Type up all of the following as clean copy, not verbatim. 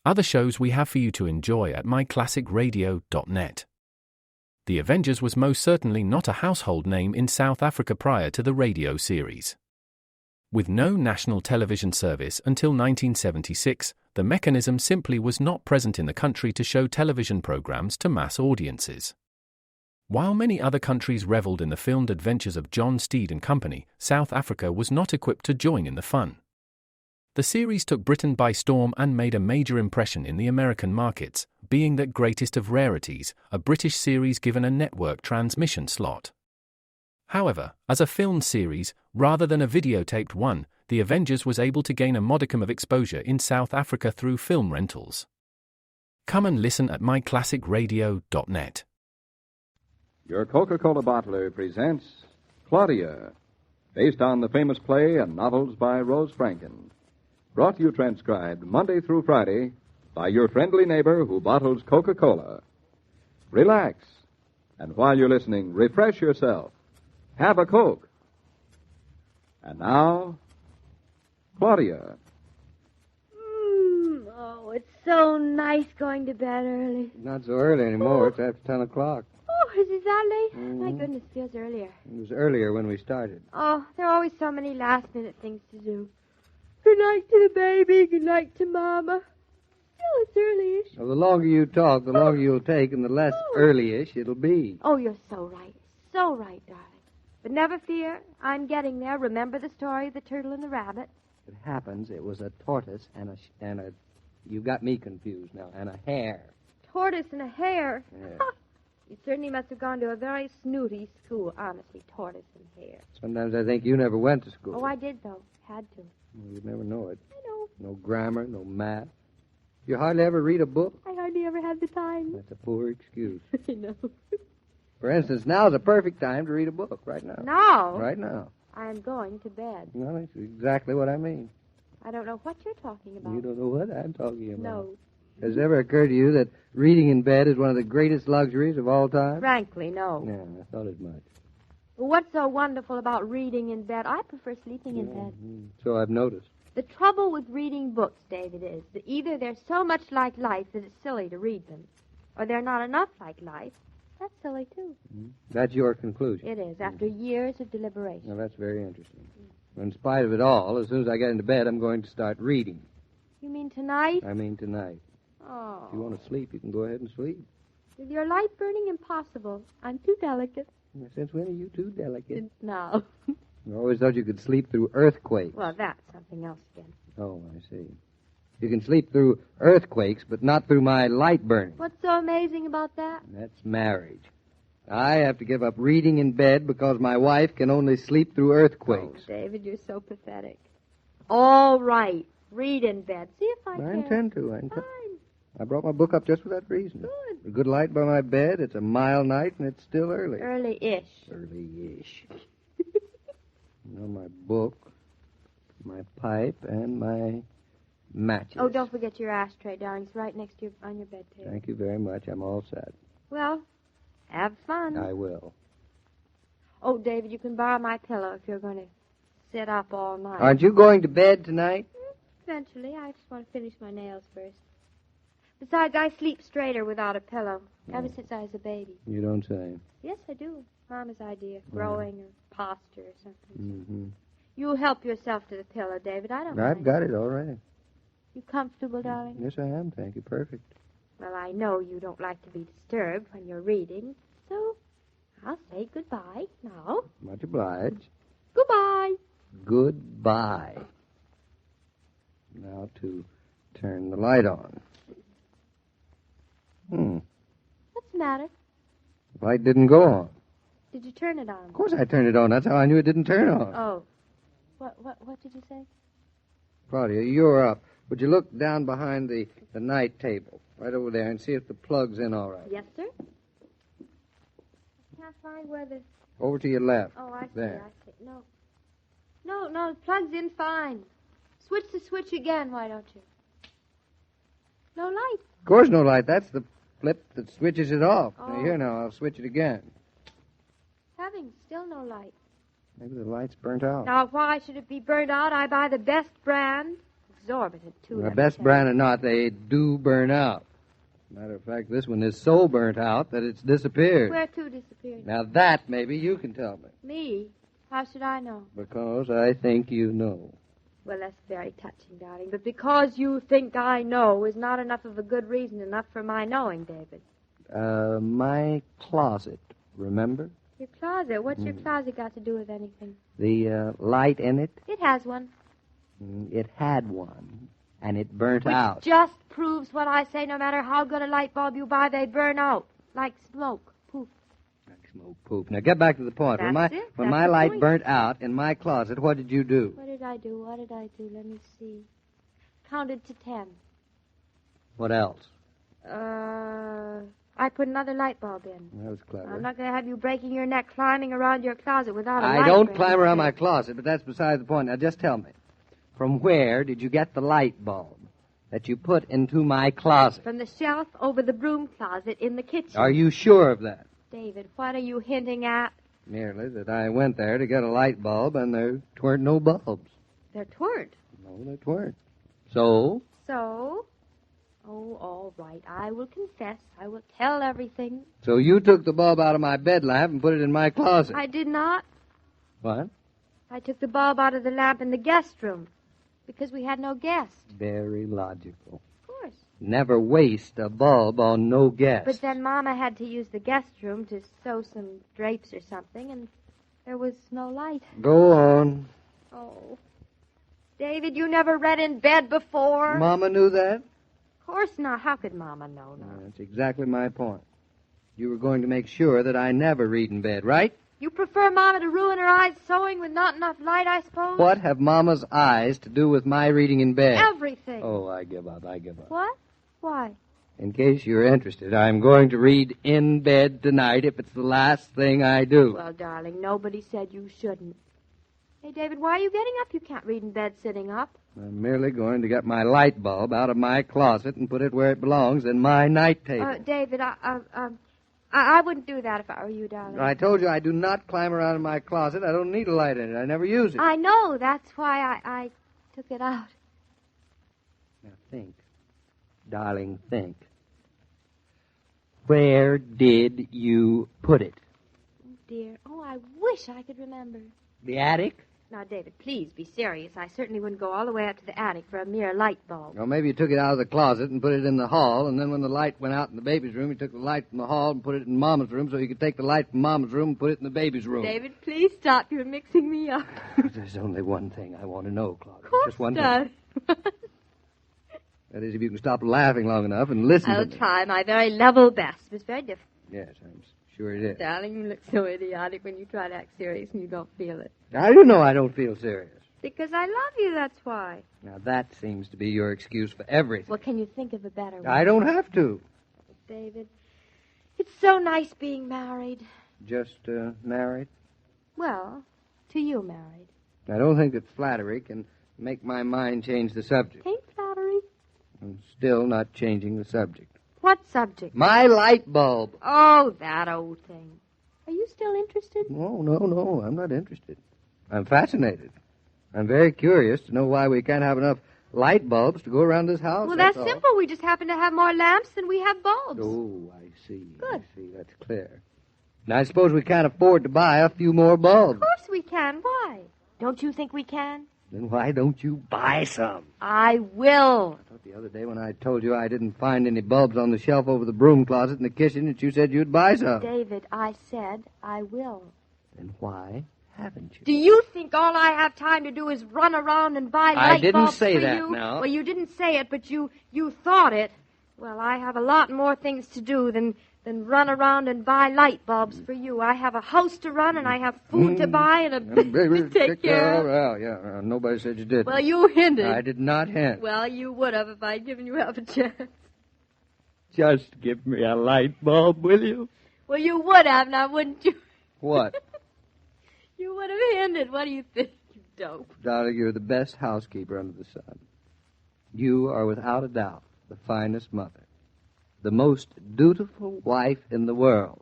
other shows we have for you to enjoy at myclassicradio.net. The Avengers was most certainly not a household name in South Africa prior to the radio series. With no national television service until 1976, the mechanism simply was not present in the country to show television programs to mass audiences. While many other countries reveled in the filmed adventures of John Steed and company, South Africa was not equipped to join in the fun. The series took Britain by storm and made a major impression in the American markets, being that greatest of rarities, a British series given a network transmission slot. However, as a filmed series, rather than a videotaped one, The Avengers was able to gain a modicum of exposure in South Africa through film rentals. Come and listen at myclassicradio.net. Your Coca-Cola bottler presents Claudia, based on the famous play and novels by Rose Franken. Brought to you transcribed Monday through Friday by your friendly neighbor who bottles Coca-Cola. Relax, and while you're listening, refresh yourself. Have a Coke. And now, Claudia. Oh, it's so nice going to bed early. Not so early anymore. It's after 10 o'clock. Oh, is it that late? Mm-hmm. My goodness, feels earlier. It was earlier when we started. Oh, there are always so many last-minute things to do. Good night to the baby. Good night to Mama. Still, it's early-ish. Well, the longer you talk, the longer you'll take, and the less early-ish it'll be. Oh, you're so right. So right, darling. But never fear. I'm getting there. Remember the story of the turtle and the rabbit? It happens it was a tortoise and a you got me confused now, and a hare. Tortoise and a hare? Yeah. You certainly must have gone to a very snooty school, honestly, tortoise and hare. Sometimes I think you never went to school. Oh, I did, though. Had to. Well, you'd never know it. I know. No grammar, no math. You hardly ever read a book? I hardly ever had the time. That's a poor excuse. I know. For instance, now's a perfect time to read a book, right now. Now? Right now. I'm going to bed. Well, that's exactly what I mean. I don't know what you're talking about. You don't know what I'm talking about. No. Has it ever occurred to you that reading in bed is one of the greatest luxuries of all time? Frankly, no. Yeah, I thought as much. Well, what's so wonderful about reading in bed? I prefer sleeping in bed. So I've noticed. The trouble with reading books, David, is that either they're so much like life that it's silly to read them, or they're not enough like life. That's silly, too. That's your conclusion. It is, after years of deliberation. Well, that's very interesting. In spite of it all, as soon as I get into bed, I'm going to start reading. You mean tonight? I mean tonight. Oh. If you want to sleep, you can go ahead and sleep. With your light burning, impossible. I'm too delicate. Since when are you too delicate? Since now. I always thought you could sleep through earthquakes. Well, that's something else again. Oh, I see. You can sleep through earthquakes, but not through my light burning. What's so amazing about that? That's marriage. I have to give up reading in bed because my wife can only sleep through earthquakes. Oh, David, you're so pathetic. All right. Read in bed. See if I can. I intend to. Fine. I brought my book up just for that reason. Good. A good light by my bed. It's a mild night, and it's still early. Early-ish. Early-ish. My book, my pipe, and my matches. Oh, don't forget your ashtray, darling. It's right next to on your bed table. Thank you very much. I'm all set. Well, have fun. I will. Oh, David, you can borrow my pillow if you're going to sit up all night. Aren't you going to bed tonight? Eventually. I just want to finish my nails first. Besides, I sleep straighter without a pillow, ever since I was a baby. You don't say. Yes, I do. Mama's idea. Growing or posture or something. Mm-hmm. You help yourself to the pillow, David. I don't mind. I've got it already. You comfortable, darling? Yes, I am. Thank you. Perfect. Well, I know you don't like to be disturbed when you're reading, so I'll say goodbye now. Much obliged. Goodbye. Goodbye. Now to turn the light on. What's the matter? The light didn't go on. Did you turn it on? Of course I turned it on. That's how I knew it didn't turn on. Oh. What did you say? Claudia, you're up. Would you look down behind the night table, right over there, and see if the plug's in all right? Yes, sir. I can't find where the... Over to your left. Oh, I see, There. I see. No, the plug's in fine. Switch the switch again, why don't you? No light. Of course no light. That's the flip that switches it off. Oh. Now, here now, I'll switch it again. Having still no light. Maybe the light's burnt out. Now, why should it be burned out? I buy the best brand of exorbitant, too. The best brand or not, they do burn out. Matter of fact, this one is so burnt out that it's disappeared. Where to disappeared? Now that, maybe, you can tell me. Me? How should I know? Because I think you know. Well, that's very touching, darling. But because you think I know is not enough of a good reason enough for my knowing, David. My closet, remember? Your closet? What's your closet got to do with anything? The light in it? It has one. It had one, and it burnt out. Which just proves what I say. No matter how good a light bulb you buy, they burn out. Like smoke. Poof. Like smoke, poof. Now, get back to the point. When my light burnt out in my closet, what did you do? What did I do? Let me see. Counted to 10. What else? I put another light bulb in. That was clever. I'm not going to have you breaking your neck climbing around your closet without a light. I don't climb around my closet, but that's beside the point. Now, just tell me, from where did you get the light bulb that you put into my closet? From the shelf over the broom closet in the kitchen. Are you sure of that? David, what are you hinting at? Merely that I went there to get a light bulb, and there weren't no bulbs. There weren't. No, there weren't. So? So? Oh, all right. I will confess. I will tell everything. So you took the bulb out of my bed lamp and put it in my closet? I did not. What? I took the bulb out of the lamp in the guest room because we had no guest. Very logical. Of course. Never waste a bulb on no guest. But then Mama had to use the guest room to sew some drapes or something, and there was no light. Go on. Oh. David, you never read in bed before? Mama knew that? Of course not. How could Mama know now? That's exactly my point. You were going to make sure that I never read in bed, right? You prefer Mama to ruin her eyes sewing with not enough light, I suppose? What have Mama's eyes to do with my reading in bed? Everything. Oh, I give up. What? Why? In case you're interested, I'm going to read in bed tonight if it's the last thing I do. Well, darling, nobody said you shouldn't. Hey, David, why are you getting up? You can't read in bed sitting up. I'm merely going to get my light bulb out of my closet and put it where it belongs in my night table. David, I wouldn't do that if I were you, darling. I told you I do not climb around in my closet. I don't need a light in it. I never use it. I know. That's why I took it out. Now think. Darling, think. Where did you put it? Oh, dear. Oh, I wish I could remember. The attic? Now, David, please be serious. I certainly wouldn't go all the way up to the attic for a mere light bulb. Well, maybe you took it out of the closet and put it in the hall, and then when the light went out in the baby's room, you took the light from the hall and put it in Mama's room so you could take the light from Mama's room and put it in the baby's room. David, please stop. You're mixing me up. There's only one thing I want to know, Claudia. Of course, just one thing. That is, if you can stop laughing long enough and listen to me. I'll try my very level best. It's very difficult. Yes, I'm sure it is. Darling, you look so idiotic when you try to act serious and you don't feel it. How do you know I don't feel serious? Because I love you, that's why. Now, that seems to be your excuse for everything. Well, can you think of a better one? I don't have to. David, it's so nice being married. Just married? Well, to you married. I don't think that flattery can make my mind change the subject. Ain't flattery? I'm still not changing the subject. What subject? My light bulb. Oh, that old thing. Are you still interested? No, I'm not interested. I'm fascinated. I'm very curious to know why we can't have enough light bulbs to go around this house. Well, that's simple. We just happen to have more lamps than we have bulbs. Oh, I see. Good. I see. That's clear. Now, I suppose we can't afford to buy a few more bulbs. Of course we can. Why? Don't you think we can? Then why don't you buy some? I will. I thought the other day when I told you I didn't find any bulbs on the shelf over the broom closet in the kitchen that you said you'd buy some. David, I said I will. Then why haven't you? Do you think all I have time to do is run around and buy light bulbs for you? I didn't say that now. Well, you didn't say it, but you thought it. Well, I have a lot more things to do than run around and buy light bulbs for you. I have a house to run, and I have food to buy, and a baby to take care of. Well, yeah, nobody said you did. Well, you hinted. I did not hint. Well, you would have if I'd given you half a chance. Just give me a light bulb, will you? Well, you would have, now wouldn't you? What? You would have hinted. What do you think, you dope? Darling, you're the best housekeeper under the sun. You are without a doubt the finest mother. The most dutiful wife in the world.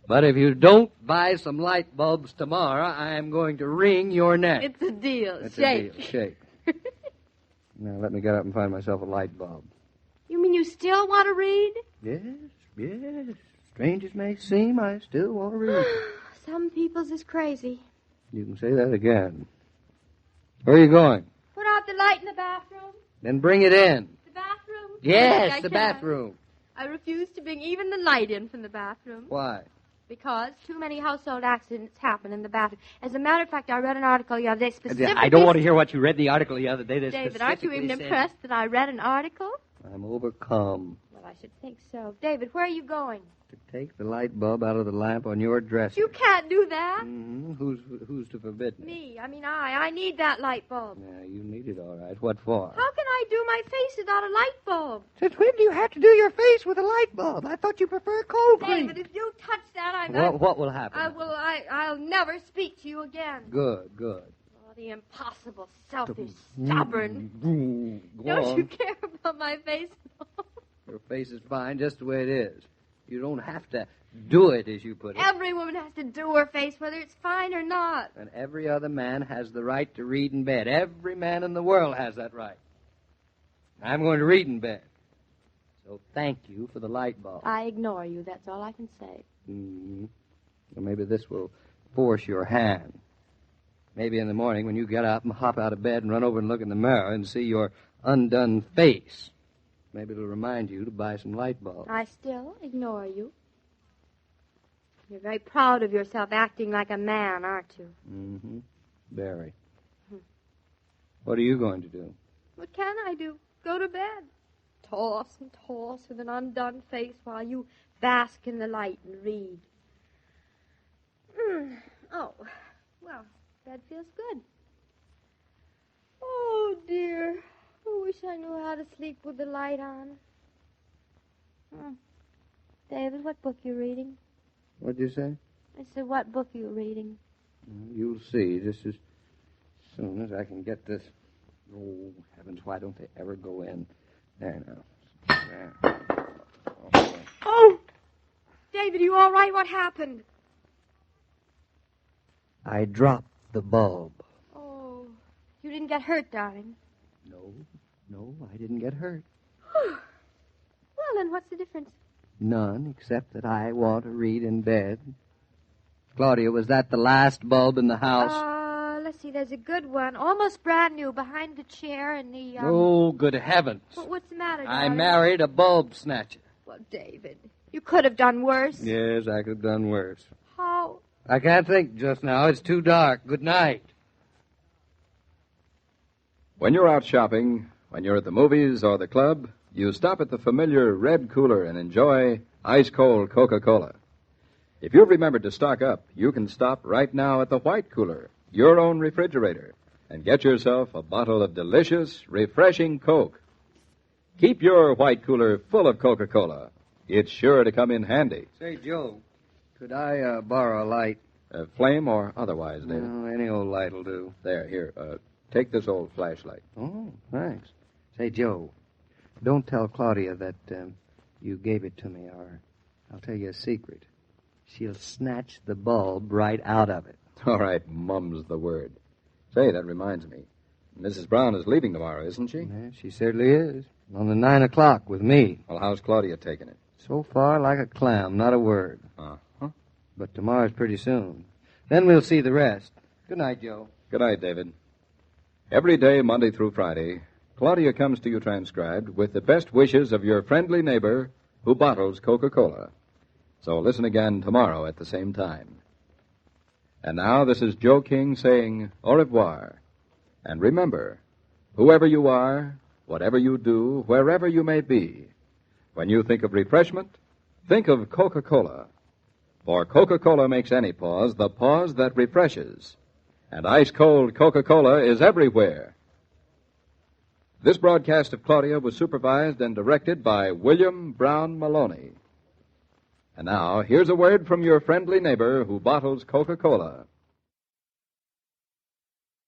But if you don't buy some light bulbs tomorrow, I'm going to wring your neck. It's a deal. It's Shake. a deal. Shake. Now, let me get up and find myself a light bulb. You mean you still want to read? Yes. Strange as may seem, I still want to read. Some people's is crazy. You can say that again. Where are you going? Put out the light in the bathroom. Then bring it in. The bathroom? Yes, I the can't. bathroom. I refuse to bring even the light in from the bathroom. Why? Because too many household accidents happen in the bathroom. As a matter of fact, I read an article the other day specifically... I don't want to hear what you read in the article the other day. David, aren't you even impressed that I read an article? I'm overcome. Well, I should think so. David, where are you going? To take the light bulb out of the lamp on your dresser. You can't do that. Mm-hmm. Who's to forbid me? Me. I need that light bulb. Yeah, you need it, all right. What for? How can I do my face without a light bulb? Since when do you have to do your face with a light bulb? I thought you prefer cold cream. David, if you touch that, What will happen? I'll never speak to you again. Good. Oh, the impossible, selfish, stubborn. Go Don't on. you care about my face at all? Your face is fine just the way it is. You don't have to do it, as you put it. Every woman has to do her face, whether it's fine or not. And every other man has the right to read in bed. Every man in the world has that right. I'm going to read in bed. So thank you for the light bulb. I ignore you, that's all I can say. Mm-hmm. Well, maybe this will force your hand. Maybe in the morning when you get up and hop out of bed and run over and look in the mirror and see your undone face, maybe it'll remind you to buy some light bulbs. I still ignore you. You're very proud of yourself acting like a man, aren't you? Mm-hmm. Very. What are you going to do? What can I do? Go to bed. Toss and toss with an undone face while you bask in the light and read. Oh, well, bed feels good. Oh, dear. I wish I knew how to sleep with the light on. David, what book you reading? What'd you say? I said, what book you reading? You'll see just as soon as I can get this. Oh, heavens, why don't they ever go in? There now. There. Oh! David, are you all right? What happened? I dropped the bulb. Oh, you didn't get hurt, darling. No, I didn't get hurt. Well, then what's the difference? None, except that I want to read in bed. Claudia, was that the last bulb in the house? Let's see, there's a good one, almost brand new, behind the chair in the, Oh, good heavens. What's the matter, I darling? married a bulb snatcher. Well, David, you could have done worse. Yes, I could have done worse. How? I can't think just now. It's too dark. Good night. When you're out shopping, when you're at the movies or the club, you stop at the familiar red cooler and enjoy ice-cold Coca-Cola. If you've remembered to stock up, you can stop right now at the white cooler, your own refrigerator, and get yourself a bottle of delicious, refreshing Coke. Keep your white cooler full of Coca-Cola. It's sure to come in handy. Say, Joe, could I borrow a light? Flame or otherwise, David? No, any old light will do. There, here, take this old flashlight. Oh, thanks. Say, Joe, don't tell Claudia that you gave it to me, or I'll tell you a secret. She'll snatch the bulb right out of it. All right, mum's the word. Say, that reminds me. Mrs. Brown is leaving tomorrow, isn't she? Yeah, she certainly is. On the 9 o'clock with me. Well, how's Claudia taking it? So far, like a clam, not a word. Uh-huh. But tomorrow's pretty soon. Then we'll see the rest. Good night, Joe. Good night, David. Every day, Monday through Friday, Claudia comes to you transcribed with the best wishes of your friendly neighbor who bottles Coca-Cola. So listen again tomorrow at the same time. And now, this is Joe King saying au revoir. And remember, whoever you are, whatever you do, wherever you may be, when you think of refreshment, think of Coca-Cola. For Coca-Cola makes any pause the pause that refreshes. And ice-cold Coca-Cola is everywhere. This broadcast of Claudia was supervised and directed by William Brown Maloney. And now, here's a word from your friendly neighbor who bottles Coca-Cola.